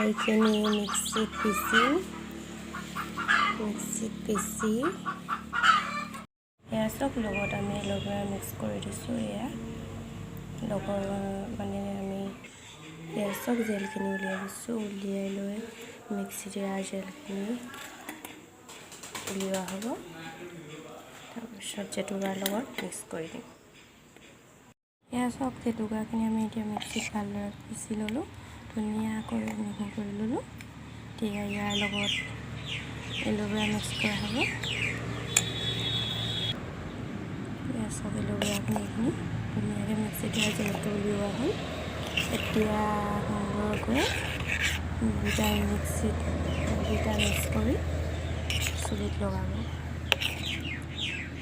এইখিনি মিক্সিত পিচি এয়া চব লগত আমি এল'ভেৰা মিক্স কৰি দিছোঁ। এয়া লগৰ মানে আমি এয়া চব জেলখিনি উলিয়াই দিছোঁ। উলিয়াই লৈ মিক্সিত এয়া জেলখিনি উলিওৱা হ'ব। তাৰপিছত জেতুকাৰ লগত মিক্স কৰি দিম। এয়া চব জেতুকাখিনি আমি এতিয়া মিক্সিত ভালদৰে পিচি ল'লোঁ, ধুনীয়াকৈ মিহি কৰি ল'লোঁ। এতিয়া ইয়াৰ লগত এল'ভেৰা মিক্স কৰা হ'ব। এয়া চব এল'ভেৰাখিনি এইখিনি ধুনীয়াকৈ মিক্সিত জেলটো উলিওৱা হ'ল। এতিয়া সুন্দৰকৈ দুটা মিক্স কৰি চুলিত লগাব।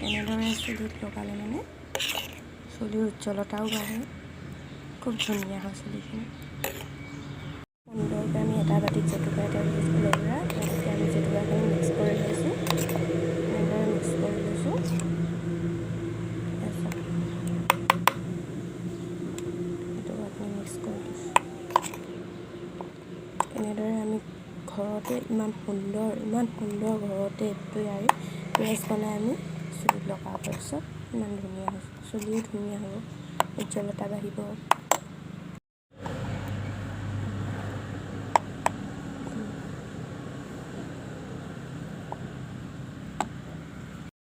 এনেদৰে চুলিত লগালে মানে চুলিৰ উজ্জ্বলতাও বাঢ়ে, খুব ধুনীয়া হয় চুলিখিনি। সুন্দৰকৈ আমি এটা বাতিত জেতুকা, এটা বাতিত এল'ভেৰা, এতিয়া আমি জেতুকাখিনি মিক্স কৰি লৈছোঁ। এনেদৰে মিক্স কৰি লৈছোঁ। জেতুকাখিনি মিক্স কৰি লৈছোঁ। এনেদৰে আমি ঘৰতে ইমান সুন্দৰ ঘৰতে তৈয়াৰী পেষ্ট বনাই আমি চুলিত লগাব পাৰিছোঁ। ইমান ধুনীয়া হৈছে, চুলিও ধুনীয়া হ'ব, উজ্জ্বলতা বাঢ়িব।